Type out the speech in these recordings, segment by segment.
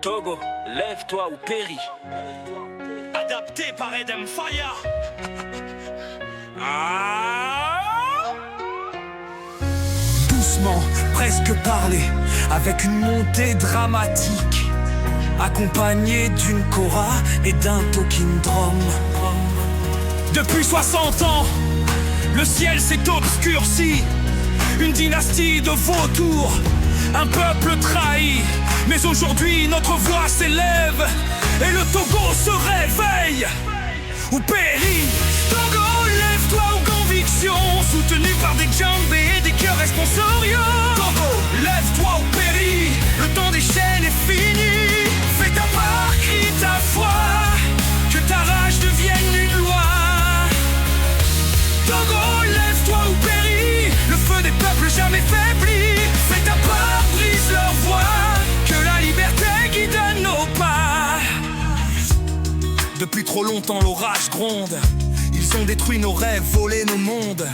Togo, lève-toi ou péris. Adapté par Edem Fire. Doucement, presque parler, avec une montée dramatique, accompagnée d'une kora et d'un talking drum. Depuis 60 ans, le ciel s'est obscurci. Une dynastie de vautours, un peuple trahi. Mais aujourd'hui notre voix s'élève et le Togo se réveille ou périt. Togo, lève-toi aux convictions, soutenu par des djembés et des cœurs responsoriaux. Togo, lève-toi ou péris, le temps des chaînes est fini. Fais ta part, crie ta foi, que ta rage devienne une loi. Togo, lève-toi ou péris, le feu des peuples jamais faibli. Fais ta part, brise leur voix, que la liberté guide nos pas. Depuis trop longtemps l'orage gronde, ils ont détruit nos rêves, volé nos mondes.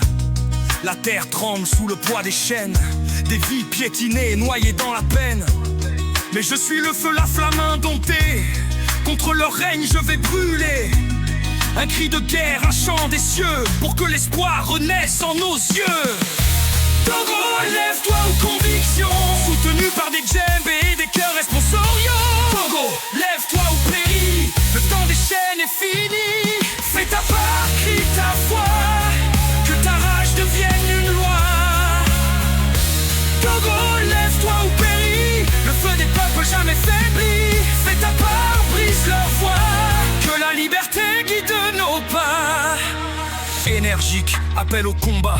La terre tremble sous le poids des chaînes, des vies piétinées, noyées dans la peine. Mais je suis le feu, la flamme indomptée, contre leur règne je vais brûler. Un cri de guerre, un chant des cieux, pour que l'espoir renaisse en nos yeux. Togo, lève-toi aux convictions, soutenu par des djembés et des cœurs responsoriaux. Togo, lève-toi ou péris, le temps des chaînes est fini. Fais ta part, crie ta foi, que ta rage devienne une loi. Togo, lève-toi ou péris, le feu des peuples jamais faibli. Fais ta part, brise leur voix, que la liberté guide nos pas. Énergique, appel au combat,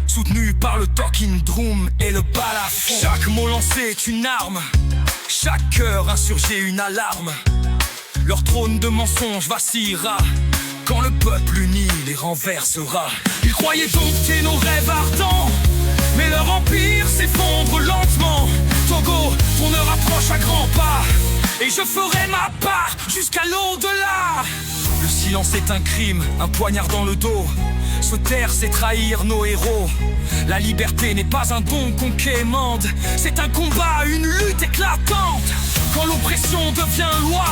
soutenu par le talking drum et le balafon. Chaque mot lancé est une arme, chaque cœur insurgé une alarme. Leur trône de mensonges vacillera quand le peuple uni les renversera. Ils croyaient dompter nos rêves ardents, mais leur empire s'effondre lentement. Togo, ton heure approche à grands pas, et je ferai ma part jusqu'à l'au-delà. Le silence est un crime, un poignard dans le dos. Se taire, c'est trahir nos héros. La liberté n'est pas un don qu'on quémande, c'est un combat, une lutte éclatante. Quand l'oppression devient loi,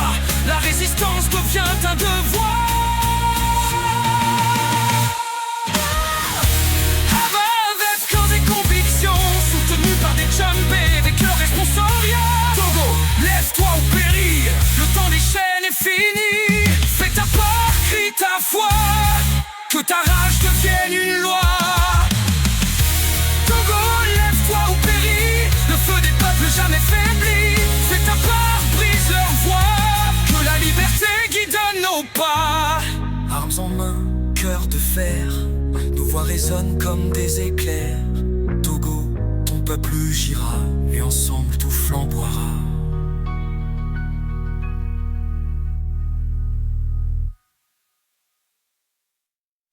la résistance devient un devoir. Avec corps et convictions, soutenu par des djembés, des cœurs responsoriaux. Togo, lève-toi ou péris, le temps des chaînes est fini. Fais ta part, crie ta foi, que ta rage devienne une loi. Togo, lève-toi ou péris, le feu des peuples jamais faibli. Fais ta part, brise leur voix, que la liberté guide nos pas. Armes en main, cœur de fer, nos voix résonnent comme des éclairs. Togo, ton peuple gira, et ensemble tout flamboiera.